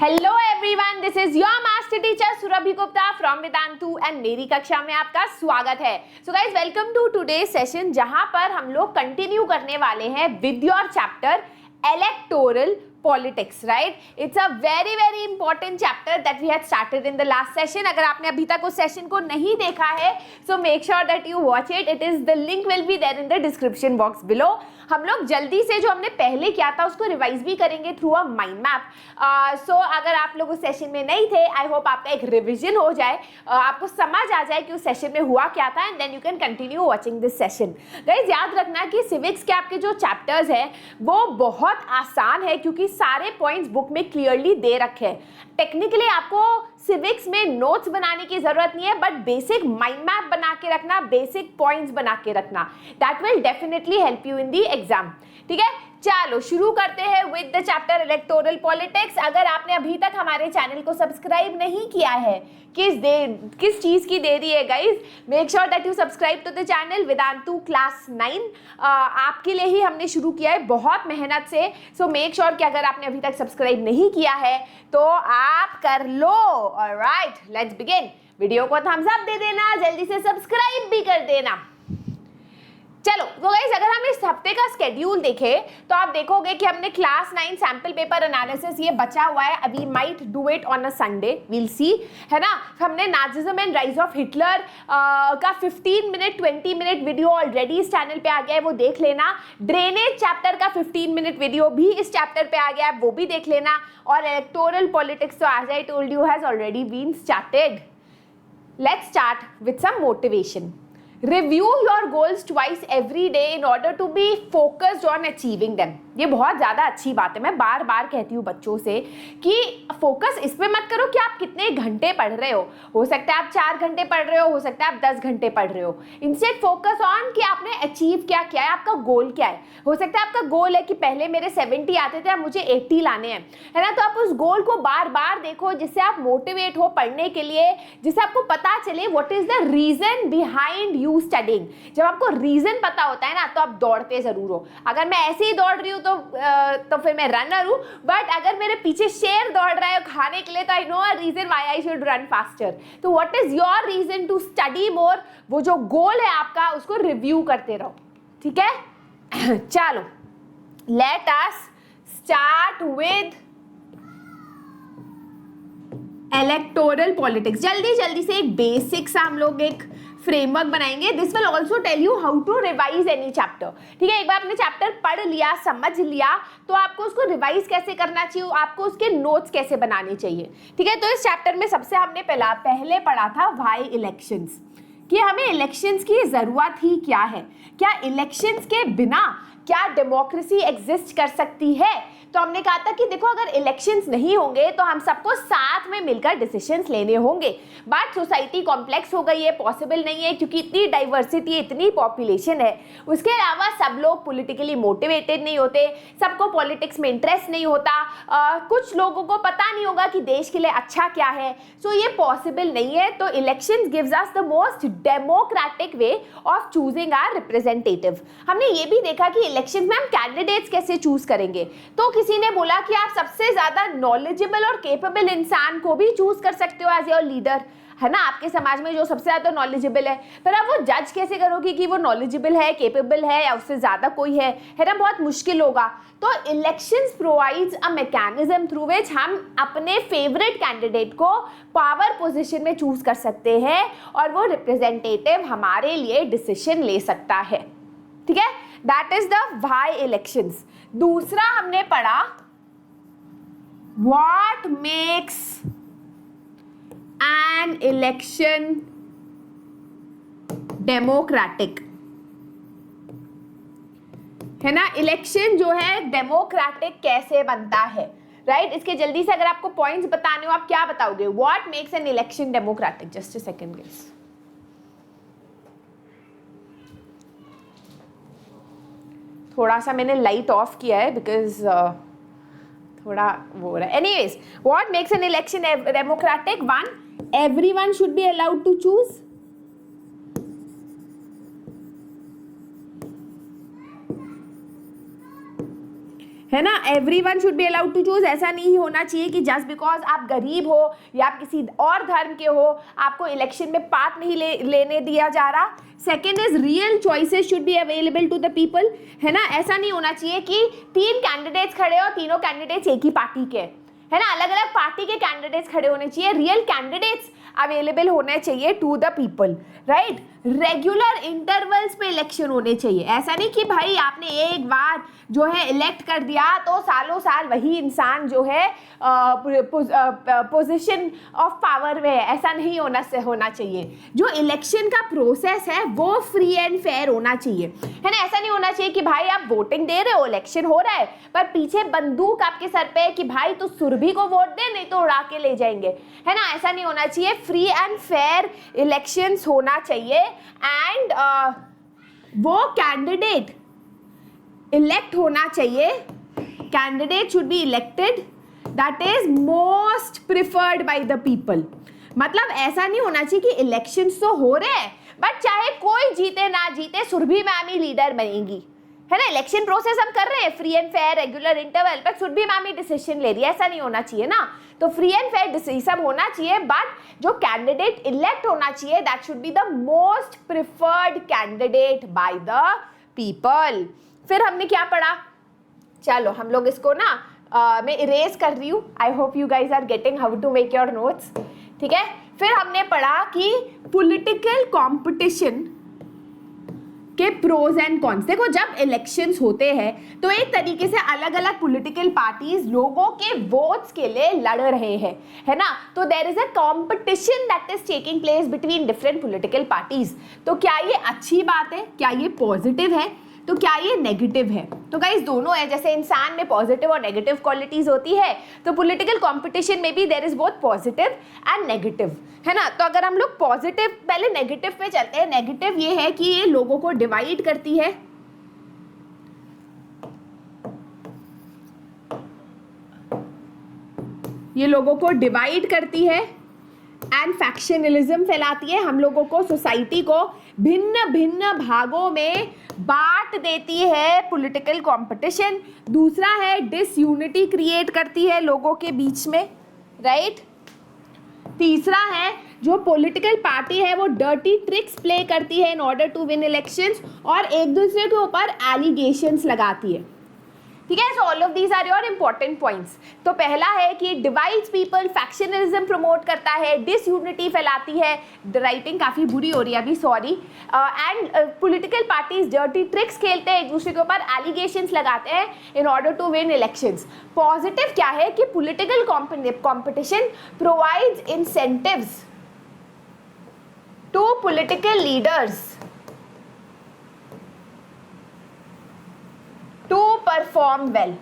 Hello everyone, this is your master teacher Surabhi Gupta from Vedantu and मेरी कक्षा में आपका स्वागत है। So guys, welcome to today session, जहां पर हम लोग कंटिन्यू करने वाले हैं with your chapter electoral politics, right? It's a very very important chapter that we had started in the last session. अगर आपने अभी तक उस सेशन को नहीं देखा है, so make sure that you watch it. It is the link will be there in the description box below. हम लोग जल्दी से जो हमने पहले किया था उसको रिवाइज भी करेंगे थ्रू अ माइंड मैप। सो अगर आप लोग उस सेशन में नहीं थे, आई होप आपका एक रिविजन हो जाए, आपको समझ आ जाए कि उस सेशन में हुआ क्या था, and then you can continue watching this session. Guys, याद रखना कि सिविक्स के आपके जो चैप्टर्स हैं वो बहुत आसान है, क्योंकि सारे पॉइंट्स बुक में क्लियरली दे रखे हैं। टेक्निकली आपको सिविक्स में नोट्स बनाने की जरूरत नहीं है, बट बेसिक माइंड मैप बना के रखना, बेसिक पॉइंट्स बना के रखना, that will definitely help you in the exam. ठीक है, चलो शुरू करते हैं with the chapter electoral politics. अगर आपने अभी तक हमारे चैनल को सब्सक्राइब नहीं किया है, किस चीज की देरी है guys? Make sure that you subscribe to the channel Vedantu class 9। आपके लिए ही हमने शुरू किया है, बहुत मेहनत से। सो मेक श्योर कि अगर आपने अभी तक सब्सक्राइब नहीं किया है तो आप कर लो। Alright, let's begin. वीडियो को थम्स अप दे देना, जल्दी से सब्सक्राइब भी कर देना। चलो तो गाइस, अगर हम इस हफ्ते का स्केड्यूल देखें तो आप देखोगे कि हमने क्लास 9 सैंपल पेपर एनालिसिस ये बचा हुआ है। We might do it on a Sunday, will see, है ना। हमने Nazism and rise of Hitler का 15 मिनट 20 मिनट वीडियो ऑलरेडी इस चैनल पे आ गया है, वो देख लेना। ड्रेनेज चैप्टर का 15 मिनट वीडियो भी इस चैप्टर पे आ गया है, वो भी देख लेना। और इलेक्टोरल पॉलिटिक्स तो as I told you has already been started. Let's start with some motivation. Review your goals twice every day in order to be focused on achieving them. ये बहुत ज़्यादा अच्छी बात है। मैं बार बार कहती हूँ बच्चों से कि फोकस इस पे मत करो कि आप कितने घंटे पढ़ रहे हो सकता है आप 4 घंटे पढ़ रहे हो सकता है आप 10 घंटे पढ़ रहे हो। इंस्टेड फोकस ऑन कि आपने अचीव क्या किया है, आपका गोल क्या है। हो सकता है आपका गोल है कि पहले मेरे 70 आते थे, अब मुझे 80 लाने हैं, है ना। तो आप उस गोल को बार बार देखो, जिससे आप मोटिवेट हो पढ़ने के लिए, जिससे आपको पता चले what is the reason behind you studying. जब आपको रीजन पता होता है ना, तो आप दौड़ते जरूर हो। अगर मैं ऐसे ही दौड़ रही हूँ तो फिर मैं रनर हूँ, बट अगर मेरे पीछे शेर दौड़ रहा है खाने के लिए, तो I know a reason why I should run faster. तो what is your reason to study more? वो जो गोल है आपका, उसको रिव्यू करते रहो, ठीक है। चलो, let us start with electoral politics. जल्दी जल्दी से एक बेसिक सा हम लोग एक फ्रेमवर्क बनाएंगे। This will also tell you how to revise any chapter. ठीक है, एक बार आपने चैप्टर पढ़ लिया, समझ लिया, तो आपको उसको रिवाइज कैसे करना चाहिए, आपको उसके नोट्स कैसे बनाने चाहिए। ठीक है, तो इस चैप्टर में सबसे हमने पहले पढ़ा था व्हाई इलेक्शंस, कि हमें इलेक्शंस की जरूरत ही क्या है, क्या इलेक्शंस के बिना क्या डेमोक्रेसी एग्जिस्ट कर सकती है। तो हमने कहा था कि देखो, अगर इलेक्शंस नहीं होंगे तो हम सबको साथ में मिलकर डिसीजंस लेने होंगे। बट सोसाइटी कॉम्प्लेक्स हो गई है, पॉसिबल नहीं है, क्योंकि इतनी डाइवर्सिटी, इतनी पॉपुलेशन है। उसके अलावा सब लोग पॉलिटिकली मोटिवेटेड नहीं होते, सबको पॉलिटिक्स में इंटरेस्ट नहीं होता, कुछ लोगों को पता नहीं होगा कि देश के लिए अच्छा क्या है। सो ये पॉसिबल नहीं है। तो elections gives us the most democratic way of choosing our representative. हमने ये भी देखा कि इलेक्शंस में हम कैंडिडेट्स कैसे चूज करेंगे। तो किसी ने बोला कि आप सबसे ज्यादा नॉलेजेबल और केपेबल इंसान को भी चूज कर सकते हो एज योर लीडर, है ना। आपके समाज में जो सबसे ज्यादा नॉलेजेबल है, पर आप वो जज कैसे करोगे कि वो नॉलेजेबल है, केपेबल है, या उससे ज्यादा कोई है ना। बहुत मुश्किल होगा। तो elections provides a mechanism through which हम अपने फेवरेट कैंडिडेट को पावर पोजीशन में चूज कर सकते हैं, और वो रिप्रेजेंटेटिव हमारे लिए डिसीजन ले सकता है। ठीक है, that is the why elections. दूसरा हमने पढ़ा what makes an election democratic, है ना। इलेक्शन जो है डेमोक्रेटिक कैसे बनता है, राइट। इसके जल्दी से अगर आपको पॉइंट्स बताने हो, आप क्या बताओगे? What makes an election democratic? Just a second guys. थोड़ा सा मैंने लाइट ऑफ किया है बिकॉज थोड़ा वो हो रहा है। Anyways, what makes an election democratic? 1, everyone should be allowed to choose. है ना, everyone should be allowed to choose. ऐसा नहीं होना चाहिए कि जस्ट बिकॉज आप गरीब हो या आप किसी और धर्म के हो आपको इलेक्शन में पार्ट नहीं लेने दिया जा रहा। Second is real choices should be available to the people, है ना, ऐसा नहीं होना चाहिए कि 3 कैंडिडेट्स खड़े हो, तीनों कैंडिडेट्स एक ही पार्टी के, है ना, अलग अलग पार्टी के कैंडिडेट्स खड़े होने चाहिए। रियल कैंडिडेट्स अवेलेबल होने चाहिए to the people, right. Regular intervals पे इलेक्शन होने चाहिए। ऐसा नहीं कि भाई आपने एक बार जो है इलेक्ट कर दिया तो सालों साल वही इंसान जो है पोजीशन ऑफ पावर में है, ऐसा नहीं होना चाहिए। जो इलेक्शन का प्रोसेस है वो फ्री एंड फेयर होना चाहिए, है ना। ऐसा नहीं होना चाहिए कि भाई आप वोटिंग दे रहे हो, इलेक्शन हो रहा है, पर पीछे बंदूक आपके सर पे है कि भाई तू सुरभि को वोट दे नहीं तो उड़ा के ले जाएंगे, है ना। ऐसा नहीं होना चाहिए। फ्री एंड फेयर इलेक्शंस होना चाहिए एंड वो कैंडिडेट इलेक्ट होना चाहिए, candidate should be elected that is most preferred by the people. मतलब ऐसा नहीं होना चाहिए कि इलेक्शंस तो हो रहे हैं बट चाहे कोई जीते ना जीते सुरभि मैम ही लीडर बनेगी, है ना। इलेक्शन प्रोसेस हम कर रहे हैं free and fair regular interval, पर सुरभि मैम ही डिसीजन ले रही है, ऐसा नहीं होना चाहिए ना। तो फ्री एंड फेयर डिसीजन होना चाहिए बट जो कैंडिडेट इलेक्ट होना चाहिए that should be the most preferred candidate by the people. फिर हमने क्या पढ़ा, चलो हम लोग इसको ना मैं इरेज कर रही हूँ, I hope you guys are getting how to make your notes, ठीक है। फिर हमने पढ़ा कि पॉलिटिकल कंपटीशन के प्रोज एंड कॉन्स। देखो जब इलेक्शंस होते हैं तो एक तरीके से अलग अलग पॉलिटिकल पार्टीज लोगों के वोट्स के लिए लड़ रहे हैं, है ना। तो there is a competition that is taking place between different political parties. तो क्या ये अच्छी बात है, क्या ये पॉजिटिव है, तो क्या ये नेगेटिव है? तो गाइस दोनों है, जैसे इंसान में पॉजिटिव और नेगेटिव क्वालिटीज होती है तो पॉलिटिकल कंपटीशन में भी there is both positive and negative, है ना। तो अगर हम लोग पॉजिटिव पहले नेगेटिव पे चलते हैं। नेगेटिव ये है कि ये लोगों को डिवाइड करती है, ये लोगों को डिवाइड करती है एंड फैक्शनलिज्म फैलाती है, हम लोगों को सोसाइटी को भिन्न भिन्न भागों में बांट देती है पॉलिटिकल कंपटीशन। दूसरा है डिसयूनिटी क्रिएट करती है लोगों के बीच में, राइट। तीसरा है जो पॉलिटिकल पार्टी है वो डर्टी ट्रिक्स प्ले करती है in order to win elections और एक दूसरे के ऊपर एलिगेशंस लगाती है, ठीक है। So all of these are your important points. तो पहला है कि डिवाइड्स पीपल, फैक्शनलिज्म प्रमोट करता है, डिसयूनिटी फैलाती है, राइटिंग काफ़ी बुरी हो रही है अभी, sorry, and political parties dirty tricks खेलते हैं, एक दूसरे के ऊपर एलिगेशंस लगाते हैं in order to win elections. Positive क्या है कि political competition provides incentives to political leaders to perform well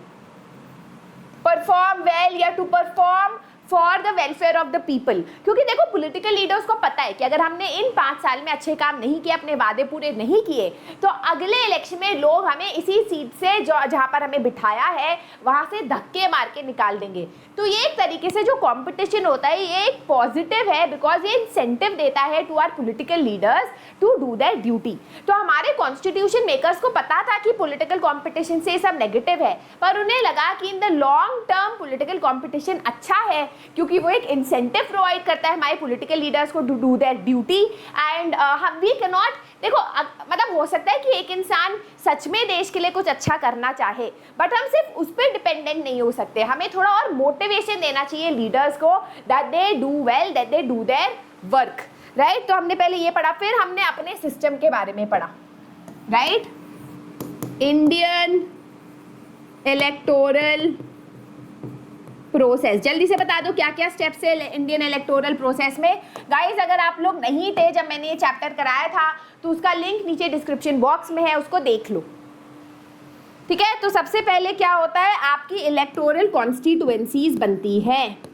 या to perform for the welfare of the people। क्योंकि देखो पॉलिटिकल लीडर्स को पता है कि अगर हमने इन 5 साल में अच्छे काम नहीं किए, अपने वादे पूरे नहीं किए, तो अगले इलेक्शन में लोग हमें इसी सीट से जो जहाँ पर हमें बिठाया है वहाँ से धक्के मार के निकाल देंगे। तो ये एक तरीके से जो कंपटीशन होता है ये एक पॉजिटिव है बिकॉज ये इंसेंटिव देता है to our political leaders to do that duty. तो हमारे कॉन्स्टिट्यूशन मेकर्स को पता था कि पॉलिटिकल कंपटीशन से सब नेगेटिव है, पर उन्हें लगा कि in the long term political competition अच्छा है क्योंकि वो एक इंसेंटिव प्रोवाइड करता है हमारे पॉलिटिकल लीडर्स को to do that duty. And हम वी कैन नॉट, देखो मतलब हो सकता है कि एक इंसान सच में देश के लिए कुछ अच्छा करना चाहे बट हम सिर्फ उस पर डिपेंडेंट नहीं हो सकते, हमें थोड़ा और मोटिवेशन देना चाहिए लीडर्स को that they do well, that they do their work, right. तो हमने पहले ये पढ़ा, फिर हमने अपने सिस्टम के बारे में पढ़ा, राइट। इंडियन इलेक्टोरल प्रोसेस, जल्दी से बता दो क्या क्या स्टेप्स है इंडियन इलेक्टोरल प्रोसेस में। गाइस अगर आप लोग नहीं थे जब मैंने ये चैप्टर कराया था तो उसका लिंक नीचे डिस्क्रिप्शन बॉक्स में है, उसको देख लो, ठीक है। तो सबसे पहले क्या होता है, आपकी इलेक्टोरल कॉन्स्टिट्यूएंसीज बनती है,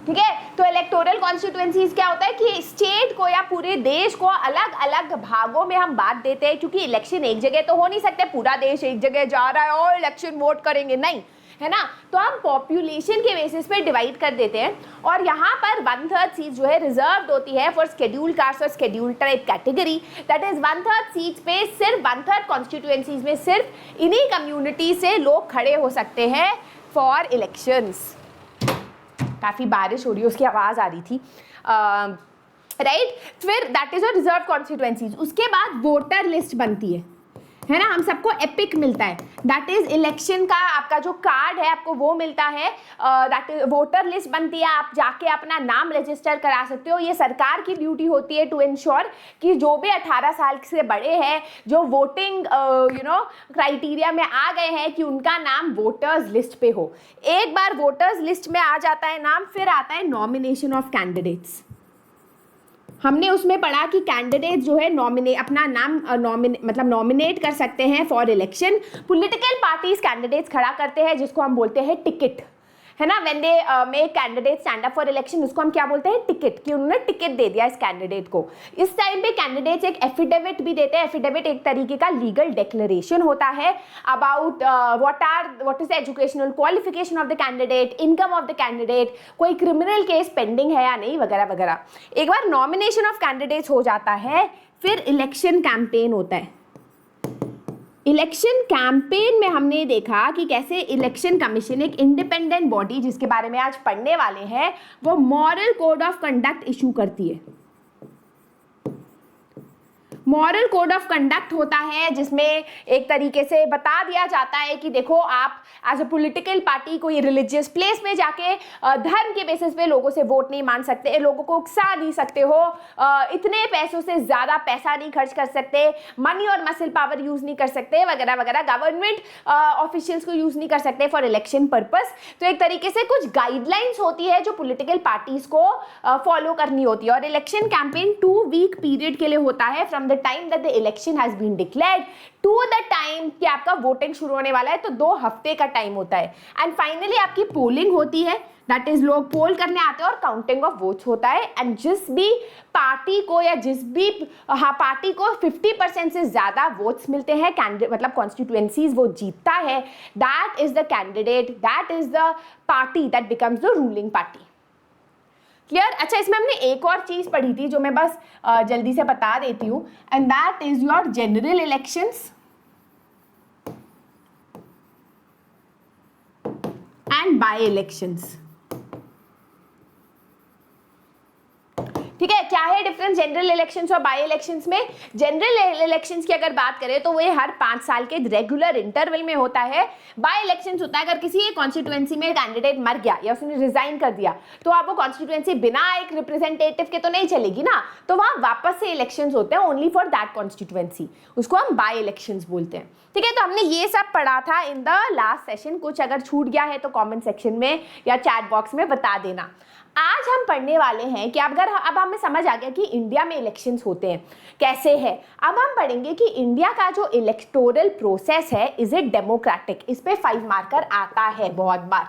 ठीक है। तो इलेक्टोरल कॉन्स्टिट्यूएंसीज क्या होता है कि स्टेट को या पूरे देश को अलग अलग भागों में हम बांट देते हैं, क्योंकि इलेक्शन एक जगह तो हो नहीं सकते, पूरा देश एक जगह जा रहा है और इलेक्शन वोट करेंगे, नहीं, है ना। तो हम पॉपुलेशन के बेसिस पे डिवाइड कर देते हैं और यहाँ पर 1/3 सीट जो है रिजर्व होती है फॉर शेड्यूल्ड कास्ट और scheduled tribe category. That is 1/3 seats पे सिर्फ 1/3 कॉन्स्टिट्यूएंसीज में सिर्फ इन्हीं कम्युनिटी से लोग खड़े हो सकते हैं फॉर इलेक्शंस। काफ़ी बारिश हो रही है, उसकी आवाज़ आ रही थी, राइट। फिर that is a reserve constituencies. उसके बाद वोटर लिस्ट बनती है ना, हम सबको एपिक मिलता है, दैट इज इलेक्शन का आपका जो कार्ड है आपको वो मिलता है, दैट इज वोटर लिस्ट बनती है, आप जाके अपना नाम रजिस्टर करा सकते हो। ये सरकार की ड्यूटी होती है टू इंश्योर कि जो भी 18 साल से बड़े हैं जो वोटिंग क्राइटेरिया में आ गए हैं कि उनका नाम वोटर्स लिस्ट पे हो। एक बार वोटर्स लिस्ट में आ जाता है नाम, फिर आता है नॉमिनेशन ऑफ कैंडिडेट्स। हमने उसमें पढ़ा कि कैंडिडेट जो है अपना नाम नॉमिनेट कर सकते हैं for election. Political parties candidates खड़ा करते हैं जिसको हम बोलते हैं टिकट, है ना। When they make candidate stand up for election, उसको हम क्या बोलते हैं, टिकट, कि उन्होंने टिकट दे दिया इस कैंडिडेट को। इस टाइम पे कैंडिडेट्स एक एफिडेविट भी देते हैं। एफिडेविट एक तरीके का लीगल डिक्लेरेशन होता है about what is the educational qualification of the candidate, income of the candidate, कोई क्रिमिनल केस पेंडिंग है या नहीं, वगैरह वगैरह। एक बार नॉमिनेशन ऑफ कैंडिडेट्स हो जाता है, फिर इलेक्शन कैंपेन होता है। इलेक्शन कैंपेन में हमने देखा कि कैसे इलेक्शन कमीशन, एक इंडिपेंडेंट बॉडी जिसके बारे में आज पढ़ने वाले हैं, वो moral code of conduct issue करती है। मॉरल कोड ऑफ कंडक्ट होता है जिसमें एक तरीके से बता दिया जाता है कि देखो आप एज अ पॉलिटिकल पार्टी कोई रिलीजियस प्लेस में जाके धर्म के बेसिस पे लोगों से वोट नहीं मांग सकते, लोगों को उकसा नहीं सकते हो, इतने पैसों से ज़्यादा पैसा नहीं खर्च कर सकते, मनी और मसल पावर यूज़ नहीं कर सकते, वगैरह वगैरह, गवर्नमेंट ऑफिशियल्स को यूज़ नहीं कर सकते फॉर इलेक्शन पर्पस। तो एक तरीके से कुछ गाइडलाइंस होती है जो पॉलिटिकल पार्टीज को फॉलो करनी होती है। और इलेक्शन कैंपेन 2 वीक पीरियड के लिए होता है, from the time that the election has been declared to the time कि आपका वोटिंग शुरू होने वाला है, तो 2 हफ्ते का टाइम होता है। एंड फाइनली आपकी पोलिंग होती है, दैट इज लोग पोल करने आते हैं और काउंटिंग ऑफ वोट्स होता है। एंड जिस भी पार्टी को या पार्टी को 50% से ज्यादा वोट्स मिलते हैं, मतलब कॉन्स्टिट्यूएंसीज, वो जीतता है। That is the candidate, that is the party that becomes the ruling party. Clear? अच्छा, इसमें हमने एक और चीज पढ़ी थी जो मैं बस जल्दी से बता देती हूँ, and that is your general elections and by elections. ठीक है, क्या है डिफरेंस जनरल इलेक्शंस और बाय इलेक्शंस में? जनरल इलेक्शंस की अगर बात करें तो वो हर 5 साल के रेगुलर इंटरवल में होता है। बाय इलेक्शंस होता है अगर किसी एक कॉन्स्टिट्यूएंसी में कैंडिडेट मर गया या उसने रिजाइन कर दिया, तो आप वो कॉन्स्टिट्यूएंसी बिना एक रिप्रेजेंटेटिव के तो नहीं चलेगी ना, तो वहां वापस से इलेक्शंस होते हैं ओनली फॉर दैट कॉन्स्टिट्यूएंसी, उसको हम बाय इलेक्शंस बोलते हैं। ठीक है, तो हमने ये सब पढ़ा था इन द लास्ट सेशन। कुछ अगर छूट गया है तो कॉमेंट सेक्शन में या चैट बॉक्स में बता देना। आज हम पढ़ने वाले हैं कि अब हमें समझ आ गया कि इंडिया में इलेक्शंस होते हैं कैसे है। अब हम पढ़ेंगे कि इंडिया का जो इलेक्टोरल प्रोसेस है, इज इट डेमोक्रेटिक? इस पे 5 मार्कर आता है बहुत बार।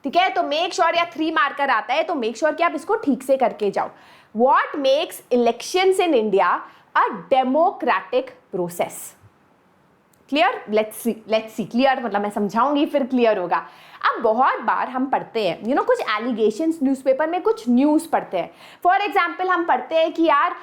ठीक है, तो मेक श्योर, या 3 मार्कर आता है तो मेक श्योर कि आप इसको ठीक से करके जाओ। What makes elections in India a democratic process? Clear? Let's see. Clear मतलब मैं समझाऊंगी फिर क्लियर होगा। अब बहुत बार हम पढ़ते हैं कुछ एलिगेशंस, न्यूज़पेपर में कुछ न्यूज़ पढ़ते हैं। फॉर एग्जांपल हम पढ़ते हैं कि यार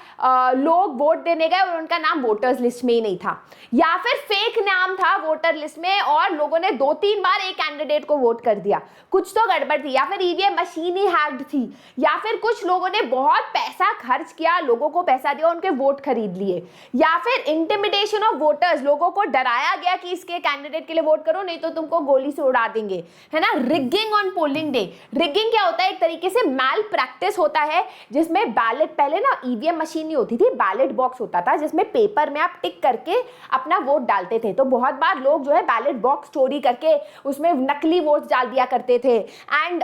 लोग वोट देने गए और उनका नाम वोटर्स लिस्ट में ही नहीं था, या फिर फेक नाम था वोटर लिस्ट में और लोगों ने 2-3 बार एक कैंडिडेट को वोट कर दिया, कुछ तो गड़बड़ थी, या फिर ईवीएम मशीन ही हैक्ड थी, या फिर कुछ लोगों ने बहुत पैसा खर्च किया, लोगों को पैसा दिया, उनके वोट खरीद लिए, या फिर इंटिमिडेशन ऑफ वोटर्स, लोगों को डराया गया कि इसके कैंडिडेट के लिए वोट करो नहीं तो तुमको गोली से उड़ा देंगे, है ना। Rigging on polling day. Rigging क्या होता है? एक तरीके से मैल प्रैक्टिस होता है जिसमें बैलेट, पहले ना ईवीएम मशीन नहीं होती थी, बैलेट बॉक्स होता था जिसमें पेपर में आप टिक करके अपना वोट डालते थे। तो बहुत बार लोग जो है बैलेट बॉक्स चोरी करके उसमें नकली वोट डाल दिया करते थे। एंड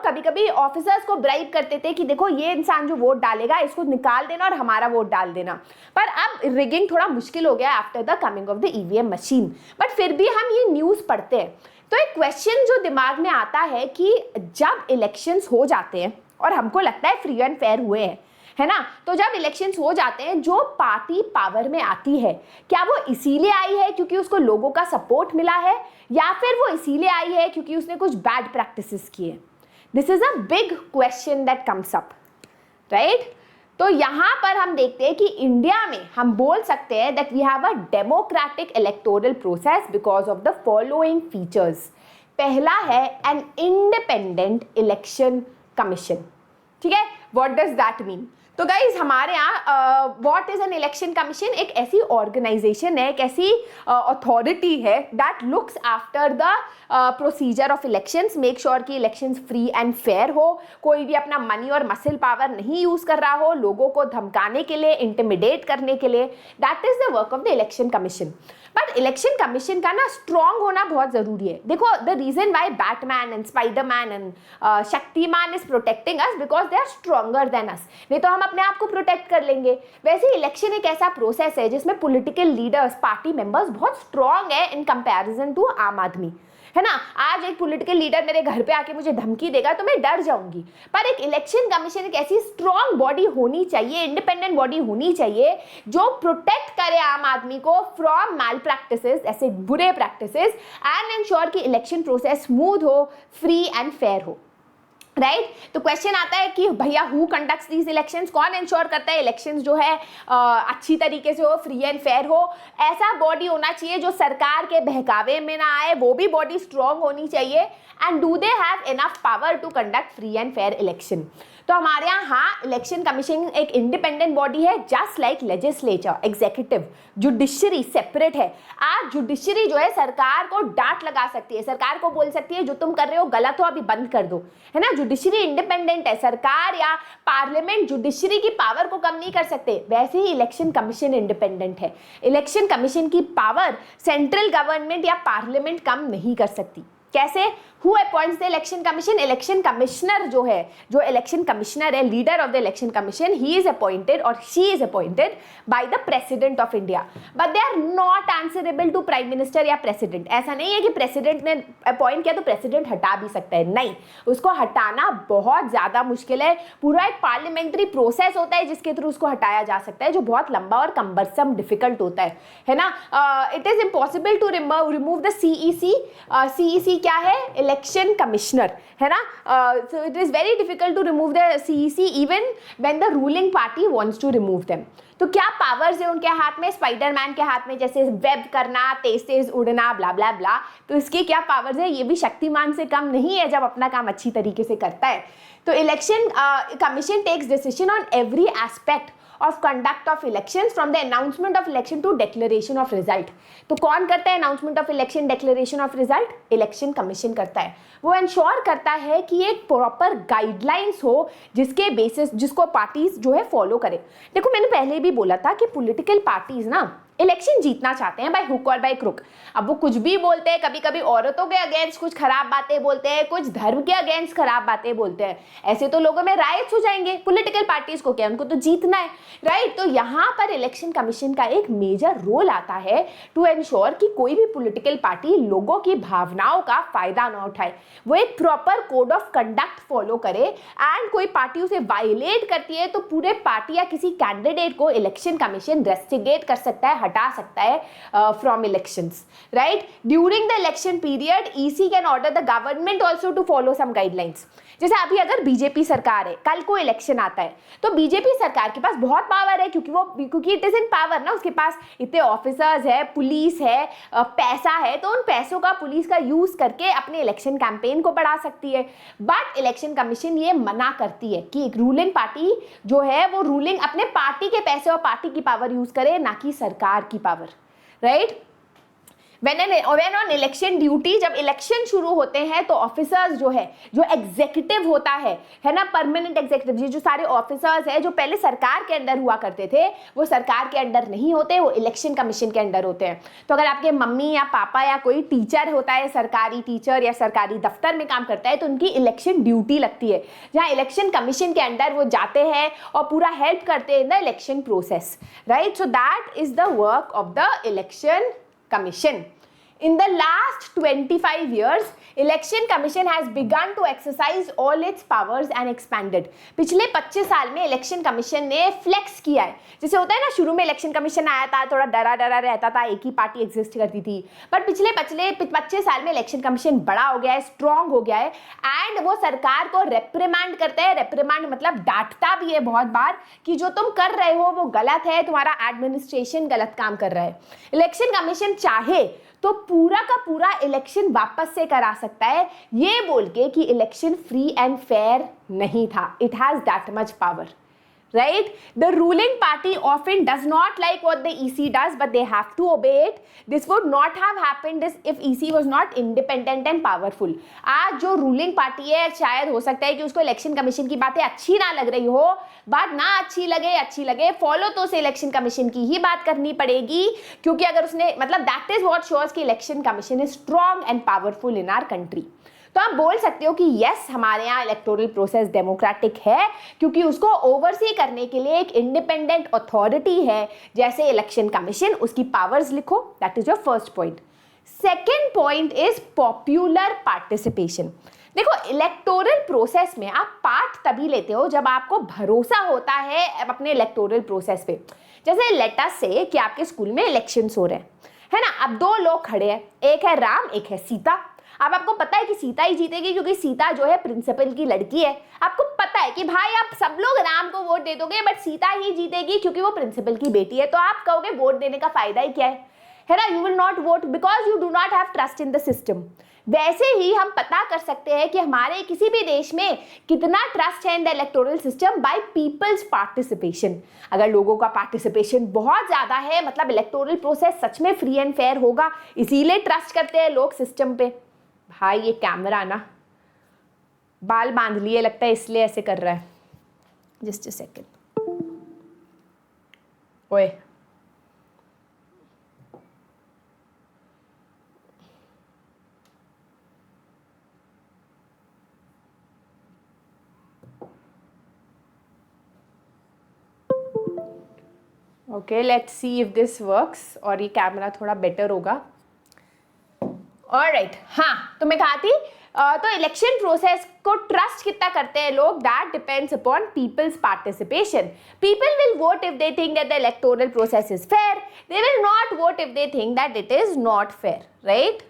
कभी कभी ऑफिसर्स को ब्राइब करते थे कि देखो ये इंसान जो वोट डालेगा इसको निकाल देना और हमारा वोट डाल देना। पर अब रिगिंग थोड़ा मुश्किल हो गया after the coming of the EVM machine, but फिर भी हम ये न्यूज़ पढ़ते हैं। तो एक क्वेश्चन जो दिमाग में आता है कि जब इलेक्शंस हो जाते हैं और हमको लगता है फ्री एंड फेयर हुए हैं, है ना, तो जब इलेक्शंस हो जाते हैं, जो पार्टी पावर में आती है, क्या वो इसीलिए आई है क्योंकि उसको लोगों का सपोर्ट मिला है, या फिर वो इसीलिए आई है क्योंकि उसने कुछ बैड प्रैक्टिसेस किए? This is a big question that comes up, right? तो यहाँ पर हम देखते हैं कि इंडिया में हम बोल सकते हैं that we have a democratic electoral process because of the following features. पहला है एन इंडिपेंडेंट इलेक्शन कमीशन। ठीक है, व्हाट डज दैट मीन? तो गाइज हमारे यहाँ what is an election commission? एक ऐसी ऑर्गेनाइजेशन है, एक ऐसी अथॉरिटी है that looks after the procedure of elections, make sure कि इलेक्शंस फ्री एंड फेयर हो, कोई भी अपना मनी और मसल पावर नहीं यूज कर रहा हो लोगों को धमकाने के लिए, इंटिमिडेट करने के लिए। That is the work of the election commission. But election commission का ना स्ट्रॉन्ग होना बहुत जरूरी है। देखो, the reason why Batman and Spiderman and Shaktimaan is protecting us because they are stronger than us. नहीं तो हम अपने आप को प्रोटेक्ट कर लेंगे। वैसे इलेक्शन एक ऐसा प्रोसेस है जिसमें पॉलिटिकल लीडर्स, पार्टी मेंबर्स बहुत स्ट्रॉन्ग है इन कंपैरिजन टू आम आदमी, है ना। आज एक पॉलिटिकल लीडर मेरे घर पे आके मुझे धमकी देगा तो मैं डर जाऊंगी, पर एक इलेक्शन कमीशन एक ऐसी स्ट्रॉन्ग बॉडी होनी चाहिए, इंडिपेंडेंट बॉडी होनी चाहिए जो प्रोटेक्ट करे आम आदमी को फ्रॉम मैल प्रैक्टिसेस, ऐसे बुरे प्रैक्टिसेस, एंड इंश्योर कि इलेक्शन प्रोसेस स्मूथ हो, फ्री एंड फेयर हो, राइट? तो क्वेश्चन आता है कि भैया हु कंडक्ट्स दीज इलेक्शंस? कौन इंश्योर करता है इलेक्शंस जो है अच्छी तरीके से हो, फ्री एंड फेयर हो? ऐसा बॉडी होना चाहिए जो सरकार के बहकावे में ना आए, वो भी बॉडी स्ट्रॉन्ग होनी चाहिए। And do they have enough power to conduct free and fair election? तो हमारे यहाँ इलेक्शन कमीशन एक इंडिपेंडेंट बॉडी है, just like legislature, executive, judiciary separate है। आज जुडिशरी जो है सरकार को डांट लगा सकती है, सरकार को बोल सकती है जो तुम कर रहे हो गलत हो, अभी बंद कर दो, है ना। जुडिशरी इंडिपेंडेंट है, सरकार या पार्लियामेंट जुडिशरी की पावर को कम नहीं कर सकते। वैसे ही इलेक्शन कमीशन इंडिपेंडेंट है। इलेक्शन कमीशन की पावर सेंट्रल गवर्नमेंट या पार्लियामेंट कम नहीं कर सकती। कैसे? Who appoints the election commission? Election commissioner जो है, जो इलेक्शन कमिश्नर है, leader of the election commission, he is appointed और she is appointed by the president of India, but they are not answerable to prime minister या president. ऐसा नहीं है कि प्रेसिडेंट ने अपॉइंट किया तो प्रेसिडेंट हटा भी सकता है, नहीं, उसको हटाना बहुत ज्यादा मुश्किल है। पूरा एक पार्लियामेंट्री प्रोसेस होता है जिसके थ्रू उसको हटाया जा सकता है, जो बहुत लंबा और कम्बरसम डिफिकल्ट होता है ना। It is impossible to remove the CEC. CEC क्या है? इलेक्शन कमिश्नर, है ना। So it is very difficult to remove the CEC even when the ruling party wants to remove them. तो क्या पावर्स है उनके हाथ में? स्पाइडरमैन के हाथ में जैसे वेब करना, तेज तेज उड़ना, ब्ला ब्ला ब्ला, तो इसके क्या पावर्स है? ये भी शक्तिमान से कम नहीं है जब अपना काम अच्छी तरीके से करता है। तो election commission takes decision on every aspect of conduct of elections from the announcement of election to declaration of result। तो कौन करता है announcement of election, declaration of result? Election commission करता है। वो इंश्योर करता है कि एक प्रॉपर गाइडलाइंस हो जिसके बेसिस जिसको पार्टीज जो है फॉलो करे। देखो, मैंने पहले भी बोला था कि पॉलिटिकल पार्टीज ना इलेक्शन जीतना चाहते हैं बाय हुक और बाय क्रुक। अब वो कुछ भी बोलते हैं, कभी कभी औरतों के अगेंस्ट कुछ खराब बातें बोलते हैं, कुछ धर्म के अगेंस्ट खराब बातें बोलते हैं, ऐसे तो लोगों में राइट्स हो जाएंगे। पॉलिटिकल पार्टीज को क्या, उनको तो जीतना है, राइट। तो यहाँ पर इलेक्शन कमीशन का एक मेजर रोल आता है टू एंश्योर कि कोई भी पॉलिटिकल पार्टी लोगों की भावनाओं का फायदा ना उठाए, वो एक proper code of conduct follow करे, एंड कोई पार्टी उसे वायलेट करती है तो पूरे पार्टी या किसी कैंडिडेट को इलेक्शन कमीशन रेस्ट्रिगेट कर सकता है, हटा सकता है from elections, right. During the election period EC can order the government also to follow some guidelines. जैसे अभी अगर बीजेपी सरकार है, कल को इलेक्शन आता है, तो बीजेपी सरकार के पास बहुत पावर है क्योंकि इट इज इन पावर ना, उसके पास इतने ऑफिसर्स है, पुलिस है, पैसा है, तो उन पैसों का, पुलिस का यूज करके अपने इलेक्शन कैंपेन को बढ़ा सकती है। बट इलेक्शन कमीशन ये मना करती है कि एक रूलिंग पार्टी जो है वो रूलिंग अपने पार्टी के पैसे और पार्टी की पावर यूज करे, ना कि सरकार की power, right. when on election duty, जब इलेक्शन शुरू होते हैं तो ऑफिसर्स जो है, जो एग्जीक्यूटिव होता है ना, परमानेंट एग्जीक्यूटिव, ये जो सारे ऑफिसर्स है जो पहले सरकार के अंडर हुआ करते थे, वो सरकार के अंडर नहीं होते, वो इलेक्शन कमीशन के अंडर होते हैं। तो अगर आपके मम्मी या पापा या कोई टीचर होता है, सरकारी टीचर या सरकारी दफ्तर में काम करता है, तो उनकी इलेक्शन ड्यूटी लगती है, जहाँ इलेक्शन कमीशन के अंडर वो जाते हैं और पूरा हेल्प करते हैं in the election process, right. So that is the work of the election commission. In the last 25 years, Election Commission has begun to exercise all its powers and expanded. पिछले 25 साल में इलेक्शन कमीशन ने flex किया है. जैसे होता है ना, शुरू में इलेक्शन कमीशन आया था, थोड़ा डरा डरा रहता था, एक ही पार्टी एग्जिस्ट करती थी, बट पिछले 25 साल में इलेक्शन कमीशन बड़ा हो गया है, स्ट्रांग हो गया है, एंड वो सरकार को रेप्रिमांड करता है. रेप्रिमांड मतलब डांटता भी है बहुत बार कि जो तुम कर रहे हो वो गलत है, तुम्हारा एडमिनिस्ट्रेशन गलत काम कर रहा है. इलेक्शन कमीशन चाहे तो पूरा का पूरा इलेक्शन वापस से करा सकता है, ये बोल के कि इलेक्शन फ्री एंड फेयर नहीं था. It has that much power, right? The ruling party often does not like what the EC does, but they have to obey it. This would not have happened if EC was not independent and powerful. आज जो ruling party है, शायद हो सकता है कि उसको election commission की बातें अच्छी ना लग रही हो, बात ना अच्छी लगे, फॉलो तो उसे इलेक्शन कमीशन की ही बात करनी पड़ेगी, क्योंकि अगर उसने, मतलब दैट इज व्हाट शोज कि election commission is strong and powerful in our country. तो आप बोल सकते हो कि यस, हमारे यहाँ इलेक्टोरल प्रोसेस डेमोक्रेटिक है, क्योंकि उसको ओवरसी करने के लिए एक इंडिपेंडेंट अथॉरिटी है जैसे इलेक्शन कमीशन. उसकी पावर्स लिखो, that is your first point. Second point is popular participation. देखो, इलेक्टोरल प्रोसेस में आप पार्ट तभी लेते हो जब आपको भरोसा होता है अपने इलेक्टोरल प्रोसेस पे. जैसे लेट अस से कि आपके स्कूल में इलेक्शंस हो रहे हैं, है ना. अब दो लोग खड़े हैं, एक है राम, एक है सीता. अब आपको पता है कि सीता ही जीतेगी, क्योंकि सीता जो है प्रिंसिपल की लड़की है. आपको पता है कि भाई आप सब लोग राम को वोट दे दोगे, बट सीता ही जीतेगी क्योंकि वो प्रिंसिपल की बेटी है. तो आप कहोगे वोट देने का फायदा ही क्या है ना. You will not vote because you do not have trust in the system. वैसे ही हम पता कर सकते हैं कि हमारे किसी भी देश में कितना ट्रस्ट है इन the electoral system by peoples participation. अगर लोगों का पार्टिसिपेशन बहुत ज्यादा है, मतलब इलेक्टोरल प्रोसेस सच में फ्री एंड फेयर होगा, इसीलिए ट्रस्ट करते हैं लोग सिस्टम पे. भाई ये कैमरा ना बाल बांध लिए लगता है, इसलिए ऐसे कर रहा है. Just a second. ओए, okay, let's see if this works. और ये कैमरा थोड़ा बेटर होगा. ऑलराइट, हाँ, तो मैं कहा थी, तो इलेक्शन प्रोसेस को ट्रस्ट कितना करते हैं लोग, that depends upon people's participation. People will vote if they think that the electoral process is fair. They will not vote if they think that it is not fair, right.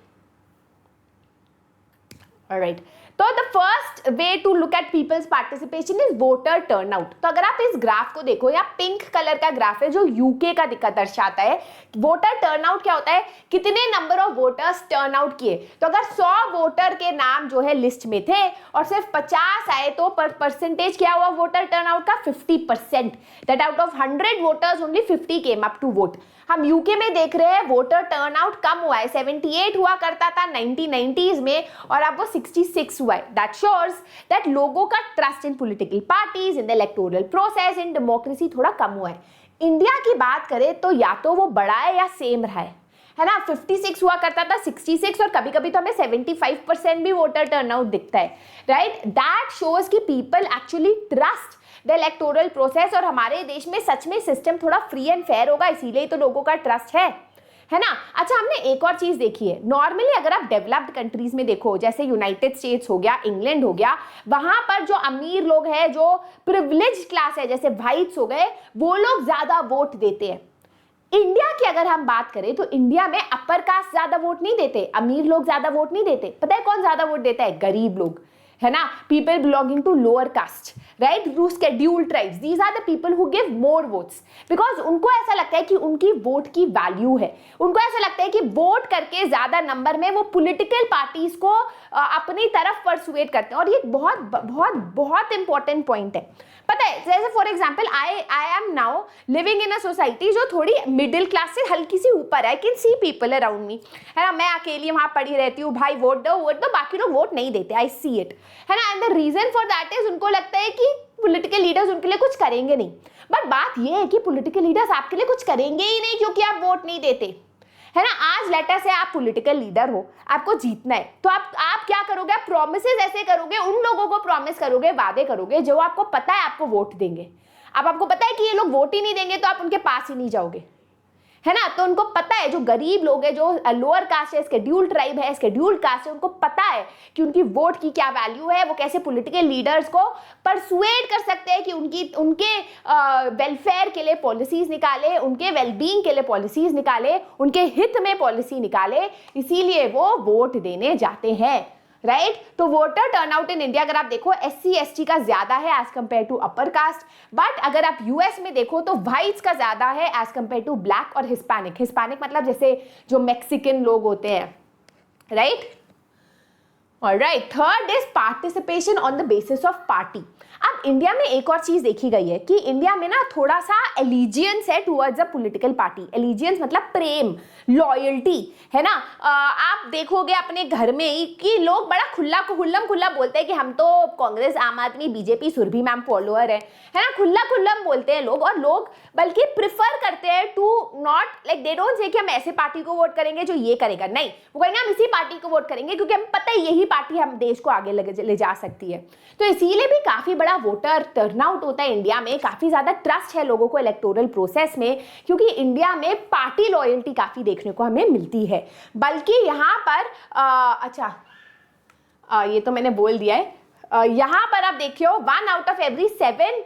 Alright, तो the first way to look at people's participation is voter turnout. तो अगर आप इस graph को देखो, या pink colour का graph है जो यूके का दर्शाता है. वोटर टर्नआउट क्या होता है, कितने नंबर ऑफ वोटर्स टर्नआउट किए. तो अगर 100 वोटर के नाम जो है लिस्ट में थे और सिर्फ 50 आए, तो परसेंटेज क्या हुआ वोटर टर्नआउट का, 50%. That out of 100 voters only 50 came up to vote. हम यूके में देख रहे हैं वोटर टर्नआउट कम हुआ है. 78 हुआ करता था 1990s में, और अब वो 66 हुआ है. दैट शोर्स दैट लोगों का trust in political parties, in the electoral process, in democracy थोड़ा कम हुआ है. इंडिया की बात करें तो या तो वो बढ़ा है या सेम रहा है ना. 56 हुआ करता था, 66, और कभी कभी तो हमें 75% भी वोटर टर्नआउट दिखता है, राइट. दैट शोज कि people actually trust the electoral process, और हमारे देश में सच में सिस्टम थोड़ा फ्री एंड फेयर होगा, इसीलिए तो लोगों का ट्रस्ट है ना. अच्छा, हमने एक और चीज देखी है. नॉर्मली अगर आप डेवलप्ड कंट्रीज में देखो, जैसे यूनाइटेड स्टेट्स हो गया, इंग्लैंड हो गया, वहां पर जो अमीर लोग हैं, जो प्रिविलेज्ड क्लास है, जैसे व्हाइट्स हो गए, वो लोग ज्यादा वोट देते हैं. इंडिया की अगर हम बात करें तो इंडिया में अपर कास्ट ज्यादा वोट नहीं देते, अमीर लोग ज्यादा वोट नहीं देते. पता है कौन ज्यादा वोट देता है, गरीब लोग, है ना. People belonging to lower caste, right, to scheduled tribes, these are the people who give more votes, because उनको ऐसा लगता है कि उनकी वोट की वैल्यू है. उनको ऐसा लगता है कि वोट करके ज्यादा नंबर में वो पॉलिटिकल पार्टीज को अपनी तरफ परसुएट करते हैं. और ये बहुत बहुत बहुत इंपॉर्टेंट पॉइंट है. पता है, जैसे for example I am now living in a society जो थोड़ी मिडिल क्लास से हल्की सी ऊपर है. I can see people around me, है ना. मैं अकेली वहां पड़ी रहती हूँ, भाई वोट दो, बाकी लोग वोट नहीं देते. आई सी इट, है ना. And the reason for that is, उनको लगता है कि पॉलिटिकल लीडर्स उनके लिए कुछ करेंगे नहीं. बट बात यह है कि पॉलिटिकल लीडर्स आपके लिए कुछ करेंगे ही नहीं, क्योंकि आप वोट नहीं देते, है ना. आज लेटर से आप पॉलिटिकल लीडर हो, आपको जीतना है, तो आप क्या करोगे, आप प्रॉमिसेस ऐसे करोगे, उन लोगों को प्रॉमिस करोगे, वादे करोगे जो आपको पता है आपको वोट देंगे. अब आपको पता है कि ये लोग वोट ही नहीं देंगे, तो आप उनके पास ही नहीं जाओगे, है ना। तो उनको पता है, जो गरीब लोग हैं, जो लोअर कास्ट है, शेड्यूल्ड ट्राइब है, शेड्यूल्ड कास्ट है, उनको पता है कि उनकी वोट की क्या वैल्यू है, वो कैसे पॉलिटिकल लीडर्स को परसुएड कर सकते हैं कि उनके वेलफेयर के लिए पॉलिसीज निकाले, उनके वेलबींग के लिए पॉलिसीज निकाले, उनके हित में पॉलिसी निकाले, इसीलिए वो वोट देने जाते हैं, राइट। तो वोटर टर्नआउट इन इंडिया अगर आप देखो SC ST का ज्यादा है as compare to upper caste, but अगर आप यूएस में देखो तो व्हाइट्स का ज्यादा है एज कंपेयर टू ब्लैक और हिस्पैनिक। हिस्पैनिक मतलब जैसे जो मैक्सिकन लोग होते हैं, right. Alright, third is participation on the basis of party. अब इंडिया में एक और चीज देखी गई है कि इंडिया में ना थोड़ा सा एलिजियंस है towards a political party. Allegiance मतलब प्रेम, लॉयल्टी, है ना। आप देखोगे अपने घर में ही कि लोग बड़ा खुल्लम खुल्ला बोलते हैं कि हम तो कांग्रेस, आम आदमी, बीजेपी, सुरभि मैम फॉलोअर है ना। खुल्लम बोलते हैं लोग, और लोग बल्कि प्रिफर करते हैं to not like, they don't say कि हम ऐसे पार्टी को वोट करेंगे जो ये करेगा, नहीं, वो कहेंगे हम इसी पार्टी को वोट करेंगे क्योंकि हमें पता है यही पार्टी हम देश को आगे ले जा सकती है। तो इसीलिए भी काफी बड़ा वोटर टर्नआउट होता है इंडिया में, काफी ज्यादा ट्रस्ट है लोगों को इलेक्टोरल प्रोसेस में, क्योंकि इंडिया में पार्टी लॉयल्टी काफी देखने को हमें मिलती है। बल्कि यहाँ पर ये तो मैंने बोल दिया है, यहाँ पर आप देखियो 1 out of every 7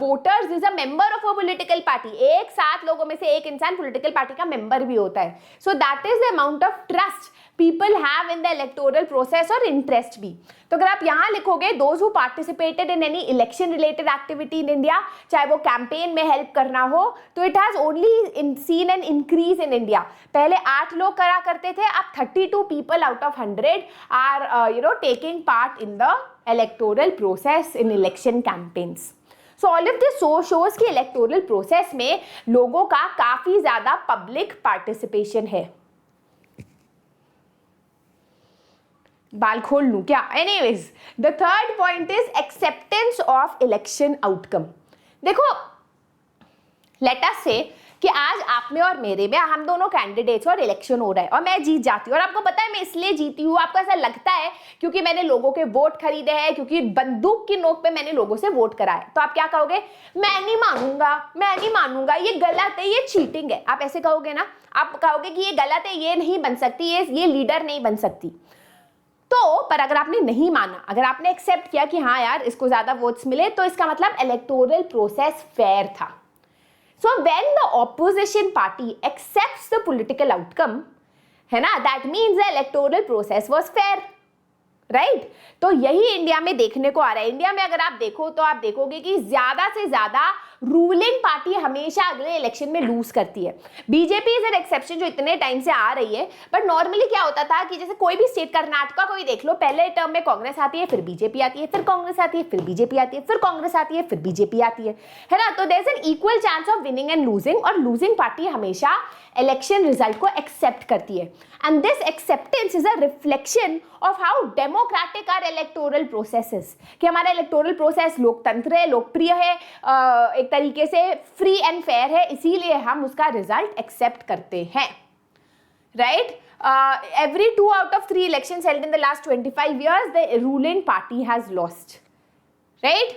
voters is a member of a political party. एक 7 लोगों में से एक इंसान पॉलिटिकल पार्टी का मेंबर भी होता है। So that is the amount of trust people have in the electoral process, और इंटरेस्ट भी। तो अगर आप यहाँ लिखोगे those who participated in any election related activity in India, चाहे वो कैंपेन में हेल्प करना हो, तो it has only seen an increase in India. पहले 8 लोग करा करते थे, अब 32 people out of 100 are taking part in the electoral process in election campaigns. So all of this shows कि इलेक्टोरल प्रोसेस में लोगों का काफी ज्यादा पब्लिक पार्टिसिपेशन है। बाल खोल लूं क्या? Anyways, the third point is acceptance of election outcome. देखो, लेट अस से कि आज आप में और मेरे में, हम दोनों कैंडिडेट्स और इलेक्शन हो रहा है और मैं जीत जाती हूँ, और आपको पता है मैं इसलिए जीती हूँ, आपको ऐसा लगता है क्योंकि मैंने लोगों के वोट खरीदे हैं, क्योंकि बंदूक की नोक पे मैंने लोगों से वोट कराया। तो आप क्या कहोगे? मैं नहीं मानूंगा, ये गलत है, ये चीटिंग है। आप ऐसे कहोगे ना, आप कहोगे कि ये गलत है, ये नहीं बन सकती, ये लीडर नहीं बन सकती। तो पर अगर आपने नहीं माना, अगर आपने एक्सेप्ट किया कि हाँ यार इसको ज्यादा वोट्स मिले, तो इसका मतलब इलेक्टोरल प्रोसेस फेयर था। So when the opposition party accepts the political outcome, है ना, that means the electoral process was fair, right? तो यही इंडिया में देखने को आ रहा है। इंडिया में अगर आप देखो तो आप देखोगे कि ज्यादा से ज्यादा रूलिंग पार्टी हमेशा अगले इलेक्शन में लूज करती है। बीजेपी इज एन एक्सेप्शन जो इतने टाइम से आ रही है, बट नॉर्मली क्या होता था कि जैसे कोई भी स्टेट, कर्नाटका को ही देख लो, पहले टर्म में कांग्रेस आती है, फिर बीजेपी आती है, फिर कांग्रेस आती है, फिर बीजेपी आती है, फिर कांग्रेस आती है, फिर बीजेपी आती है ना। तो there is an equal chance of winning and losing, और लूजिंग पार्टी हमेशा इलेक्शन रिजल्ट को एक्सेप्ट करती है। And this acceptance is a reflection of how democratic are electoral processes, कि हमारा इलेक्टोरल प्रोसेस लोकतंत्र है, लोकप्रिय है, एक तरीके से फ्री एंड फेयर है, इसीलिए हम उसका रिजल्ट एक्सेप्ट करते हैं, right. Every 2 out of 3 elections held in the last 25 years, the ruling party has lost, right?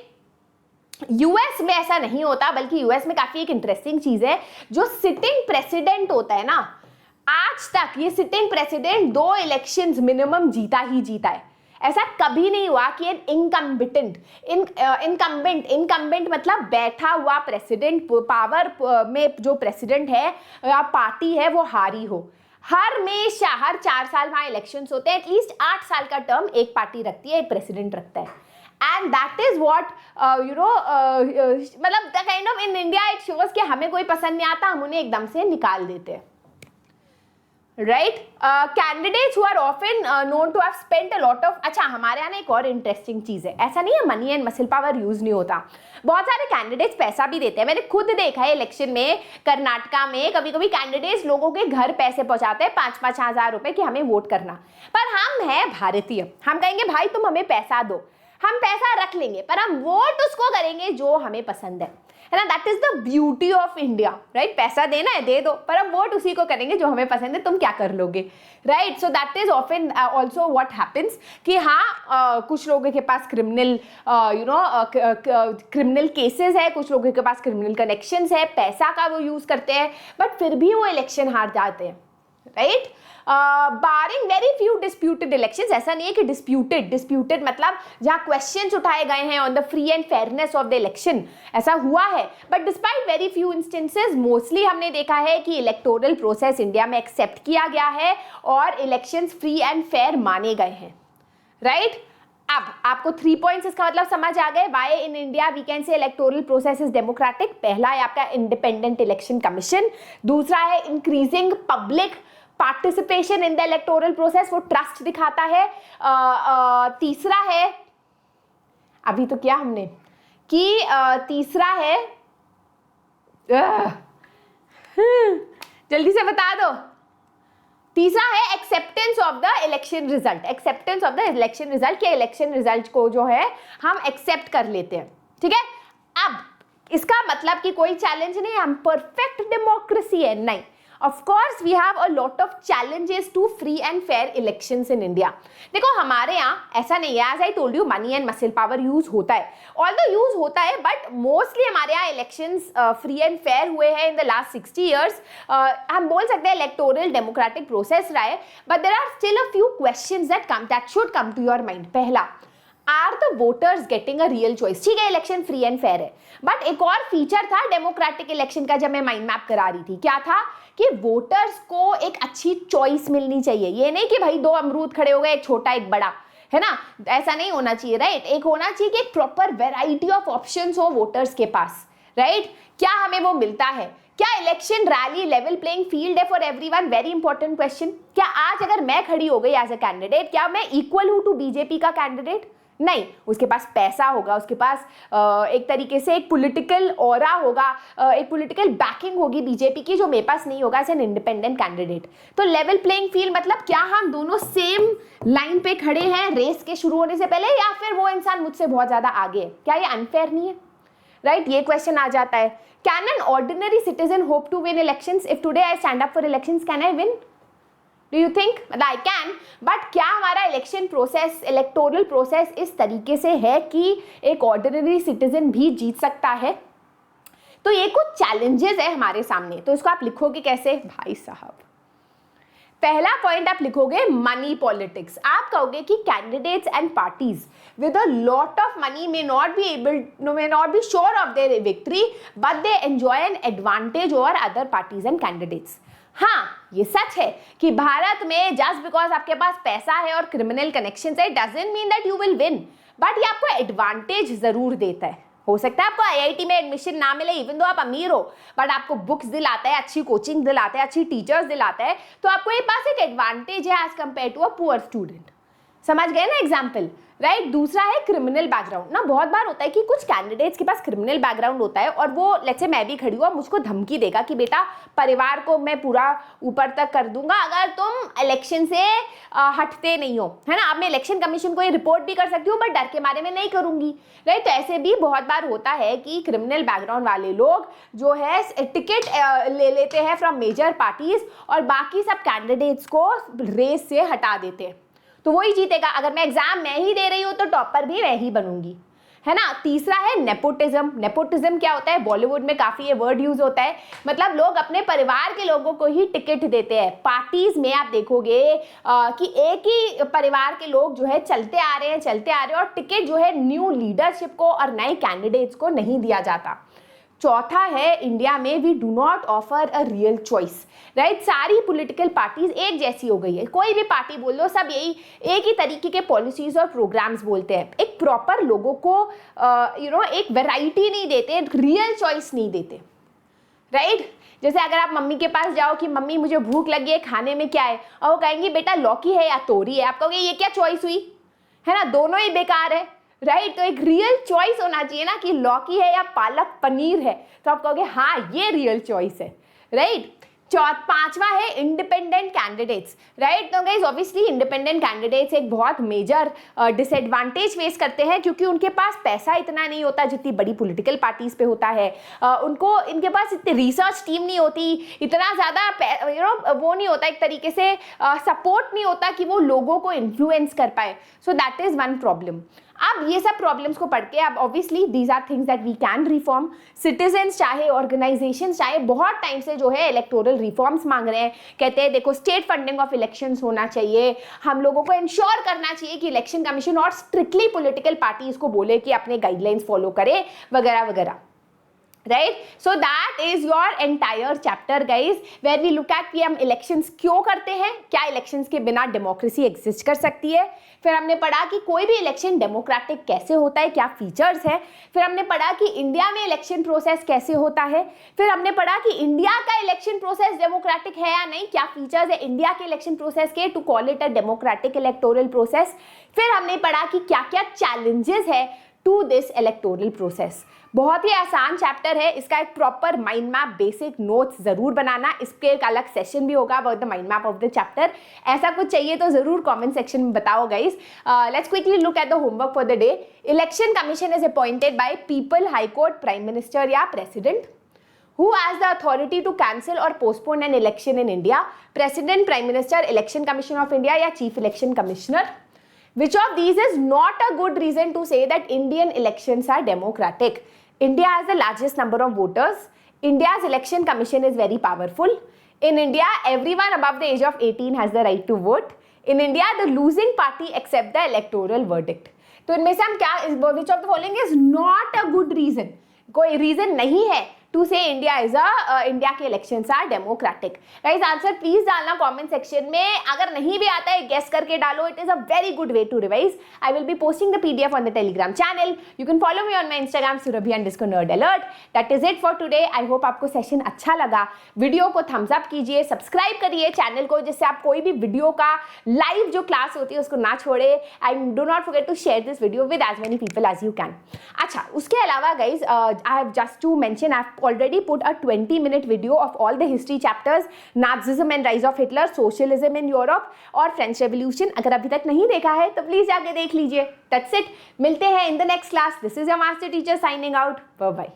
US में ऐसा नहीं होता, बल्कि यूएस में काफी एक इंटरेस्टिंग चीज है, जो सिटिंग प्रेसिडेंट होता है ना, आज तक ये सिटिंग प्रेसिडेंट 2 इलेक्शंस मिनिमम जीता ही जीता है। ऐसा कभी नहीं हुआ कि एन इनकम्बेंट मतलब बैठा हुआ प्रेसिडेंट, पावर में जो प्रेसिडेंट है या पार्टी है, वो हारी हो। हमेशा हर 4 साल वहां इलेक्शंस होते हैं, एटलीस्ट 8 साल का टर्म एक पार्टी रखती है, एक प्रेसिडेंट रखता है। एंड दैट इज वॉट मतलब the kind of in India it shows कि हमें कोई पसंद नहीं आता, हम उन्हें एकदम से निकाल देते हैं, right. Candidates who are often known to have spent a lot of, अच्छा हमारे यहाँ ना एक और इंटरेस्टिंग चीज है, ऐसा नहीं है money and muscle power use नहीं होता, बहुत सारे कैंडिडेट्स पैसा भी देते हैं। मैंने खुद देखा है इलेक्शन में, कर्नाटका में कभी कभी कैंडिडेट्स लोगों के घर पैसे पहुंचाते हैं 5-5 हजार रुपए कि हमें वोट करना। पर हम हैं भारतीय, हम कहेंगे भाई तुम हमें पैसा दो, हम पैसा रख लेंगे, पर हम वोट उसको करेंगे जो हमें पसंद है है ना, that is the beauty of India, right. पैसा देना है दे दो, पर हम वोट उसी को करेंगे जो हमें पसंद है, तुम क्या कर लोगे, right. So that is often also what happens कि हाँ कुछ लोगों के पास क्रिमिनल क्रिमिनल केसेस है, कुछ लोगों के पास क्रिमिनल कनेक्शंस है, पैसा का वो यूज करते हैं, बट फिर भी वो इलेक्शन हार जाते हैं, राइट। बारिंग वेरी फ्यू डिस्प्यूटेड इलेक्शंस, ऐसा नहीं है कि डिस्प्यूटेड मतलब जहां क्वेश्चंस उठाए गए हैं on the free and fairness of the election, ऐसा हुआ है, but despite very few instances mostly हमने देखा है कि इलेक्टोरल प्रोसेस इंडिया में एक्सेप्ट किया गया है और इलेक्शंस फ्री एंड फेयर माने गए हैं, राइट। अब आपको 3 पॉइंट्स इसका मतलब समझ आ गए, why in India we can say electoral process is democratic. पहला है आपका इंडिपेंडेंट इलेक्शन कमीशन, दूसरा है increasing public participation in the electoral process, वो ट्रस्ट दिखाता है, तीसरा है, अभी तो क्या हमने कि तीसरा है, जल्दी से बता दो, तीसरा है acceptance of the election result, acceptance of the election result, के इलेक्शन रिजल्ट को जो है हम एक्सेप्ट कर लेते हैं, ठीक है। अब इसका मतलब कि कोई चैलेंज नहीं है, हम परफेक्ट डेमोक्रेसी है, नहीं। Of course, we have a lot of challenges to free and fair elections in India. देखो हमारे यहाँ ऐसा नहीं है, as I told you, money and muscle power use होता है, although use होता है, but mostly हमारे यहाँ elections free and fair हुए हैं in the last 60 years. हम बोल सकते हैं electoral democratic process रहा है, but there are still a few questions that should come to your mind. पहला, are the voters getting a real choice, ठीक है इलेक्शन फ्री एंड फेयर है, बट एक और फीचर था डेमोक्रेटिक इलेक्शन का जब मैं माइंड मैप करा रही थी, क्या था कि वोटर्स को एक अच्छी चॉइस मिलनी चाहिए, ये नहीं कि भाई 2 अमरूद खड़े हो गए, एक छोटा एक बड़ा, है ना, ऐसा नहीं होना चाहिए, राइट। एक होना चाहिए कि एक प्रॉपर वेराइटी ऑफ ऑप्शंस हो वोटर्स के पास, राइट। क्या हमें वो मिलता है? क्या election rally level playing field है for everyone? Very important question. क्या आज अगर मैं खड़ी हो गई एज अ कैंडिडेट, क्या मैं इक्वल हूं टू बीजेपी का कैंडिडेट? नहीं, उसके पास पैसा होगा, उसके पास एक तरीके से एक पॉलिटिकल ऑरा होगा, एक पॉलिटिकल बैकिंग होगी बीजेपी की, जो मेरे पास नहीं होगा एज एन इंडिपेंडेंट कैंडिडेट। तो लेवल प्लेइंग फील्ड मतलब क्या हम दोनों सेम लाइन पे खड़े हैं रेस के शुरू होने से पहले, या फिर वो इंसान मुझसे बहुत ज्यादा आगे है? क्या ये अनफेयर नहीं है, राइट? ये क्वेश्चन आ जाता है। Can an ordinary citizen hope to win elections? If today I stand up for elections, can I win? Do you think? I can, but क्या हमारा इलेक्शन प्रोसेस, इलेक्टोरल प्रोसेस इस तरीके से है कि एक ऑर्डिनरी सिटीजन भी जीत सकता है? तो ये कुछ चैलेंजेस है हमारे सामने, तो इसको आप लिखोगे कैसे भाई साहब? पहला पॉइंट आप लिखोगे मनी पॉलिटिक्स। आप कहोगे कि candidates and parties with a lot of money may not be sure of their victory, but they enjoy an advantage over other parties and candidates. हाँ, ये सच है कि भारत में जस्ट बिकॉज आपके पास पैसा है और क्रिमिनल कनेक्शंस है, doesn't mean that you will win, but ये आपको एडवांटेज जरूर देता है। हो सकता है आपको आईआईटी में एडमिशन ना मिले इवन दो आप अमीर हो, बट आपको बुक्स दिलाता है, अच्छी कोचिंग दिलाता है, अच्छी टीचर्स दिलाता है, तो आपको ये पास एक एडवांटेज है as compare to a poor student. समझ गए ना एग्जाम्पल, राइट? दूसरा है क्रिमिनल बैकग्राउंड ना। बहुत बार होता है कि कुछ कैंडिडेट्स के पास क्रिमिनल बैकग्राउंड होता है और वो लेट्स से मैं भी खड़ी हूँ, मुझको धमकी देगा कि बेटा परिवार को मैं पूरा ऊपर तक कर दूंगा अगर तुम इलेक्शन से हटते नहीं हो, है ना। अब मैं इलेक्शन कमीशन को ये रिपोर्ट भी कर सकती हूँ, बट डर के मारे में नहीं करूंगी, राइट? तो ऐसे भी बहुत बार होता है कि क्रिमिनल बैकग्राउंड वाले लोग जो है टिकट ले लेते हैं फ्रॉम मेजर पार्टीज और बाकी सब कैंडिडेट्स को रेस से हटा देते हैं, तो वही जीतेगा। अगर मैं एग्जाम मैं ही दे रही हूँ तो टॉपर भी मैं ही बनूंगी, है ना। तीसरा है नेपोटिज्म। नेपोटिज्म क्या होता है? बॉलीवुड में काफी ये वर्ड यूज होता है, मतलब लोग अपने परिवार के लोगों को ही टिकट देते हैं। पार्टीज में आप देखोगे कि एक ही परिवार के लोग जो है चलते आ रहे हैं और टिकट जो है न्यू लीडरशिप को और नए कैंडिडेट्स को नहीं दिया जाता। चौथा है इंडिया में we do not offer a real choice, right? सारी पॉलिटिकल पार्टीज एक जैसी हो गई है, कोई भी पार्टी बोल लो सब यही एक ही तरीके के पॉलिसीज और प्रोग्राम्स बोलते हैं। एक प्रॉपर लोगों को एक वैरायटी नहीं देते, रियल चॉइस नहीं देते, राइट? जैसे अगर आप मम्मी के पास जाओ कि मम्मी मुझे भूख लगी है, खाने में क्या है, और वो कहेंगी बेटा लौकी है या तोरी है, आप कहोगे ये क्या चॉइस हुई, है ना, दोनों ही बेकार है, राइट? तो एक रियल चॉइस होना चाहिए ना कि लौकी है या पालक पनीर है, तो आप कहोगे हाँ ये रियल चॉइस है, राइट? पांचवा है इंडिपेंडेंट कैंडिडेट्स, राइट। तो गाइस ऑब्वियसली इंडिपेंडेंट कैंडिडेट्स एक बहुत मेजर डिसएडवांटेज फेस करते हैं, क्योंकि उनके पास पैसा इतना नहीं होता जितनी बड़ी पॉलिटिकल पार्टीज पे होता है। उनको इनके पास इतनी रिसर्च टीम नहीं होती, इतना ज़्यादा वो नहीं होता, एक तरीके से सपोर्ट नहीं होता कि वो लोगों को इन्फ्लुएंस कर पाए। So that is one problem. अब ये सब प्रॉब्लम्स को पढ़ के अब obviously these are things that we can reform. Citizens चाहे ऑर्गेनाइजेशंस चाहे बहुत टाइम से जो है इलेक्टोरल रिफॉर्म्स मांग रहे हैं, कहते हैं देखो स्टेट फंडिंग ऑफ इलेक्शंस होना चाहिए, हम लोगों को इंश्योर करना चाहिए कि इलेक्शन कमीशन और स्ट्रिक्टली पॉलिटिकल पार्टीज को बोले कि अपने गाइडलाइंस फॉलो करे वगैरह वगैरह, right. So that is your entire chapter guys, where we look at कि हम इलेक्शंस क्यों करते हैं, क्या इलेक्शंस के बिना डेमोक्रेसी एग्जिस्ट कर सकती है। फिर हमने पढ़ा कि कोई भी इलेक्शन डेमोक्रेटिक कैसे होता है, क्या फीचर्स है। फिर हमने पढ़ा कि इंडिया में इलेक्शन प्रोसेस कैसे होता है। फिर हमने पढ़ा कि इंडिया का इलेक्शन प्रोसेस डेमोक्रेटिक है या नहीं, क्या फीचर्स है इंडिया के इलेक्शन प्रोसेस के to call it a democratic electoral process. फिर हमने पढ़ा कि क्या क्या चैलेंजेस है टू दिस इलेक्टोरल प्रोसेस। बहुत ही आसान चैप्टर है, इसका एक proper mind map basic notes जरूर बनाना, इसके एक अलग सेशन भी होगा about the mind map of the chapter. ऐसा कुछ चाहिए तो जरूर कमेंट सेक्शन में बताओ guys. Let's quickly look at the homework for the day. Election commission is appointed by people, high court, prime minister या president. Who has the authority to cancel or postpone an election in India? President, Prime Minister, Election Commission of India या Chief Election Commissioner? Which of these is not a good reason to say that Indian elections are democratic? India has the largest number of voters. India's election commission is very powerful. In India, everyone above the age of 18 has the right to vote. In India, the losing party accept the electoral verdict. तो इनमें से हम क्या, which of the following is not a good reason? कोई reason नहीं है to say India के elections are democratic. Guys answer please डालना कमेंट सेक्शन में, अगर नहीं भी आता है गेस करके डालो, it is a very good way to revise. I will be posting the PDF on the Telegram channel, you can follow me on my Instagram surabhi_nerd_alert। That is it for today. I hope आपको session अच्छा लगा। Video को thumbs up कीजिए, subscribe करिए channel को, जिससे आप कोई भी वीडियो का लाइव जो क्लास होती है उसको ना छोड़े। And do not forget to share this video with as many people as you can. अच्छा, उसके अलावा guys I have just to mention, I have already put a 20-minute video of all the history chapters, Nazism and rise of Hitler, socialism in Europe और French Revolution। अगर अभी तक नहीं देखा है तो प्लीज जाके देख लीजिए। That's it, मिलते हैं in the next class। This is your master teacher signing out, bye bye।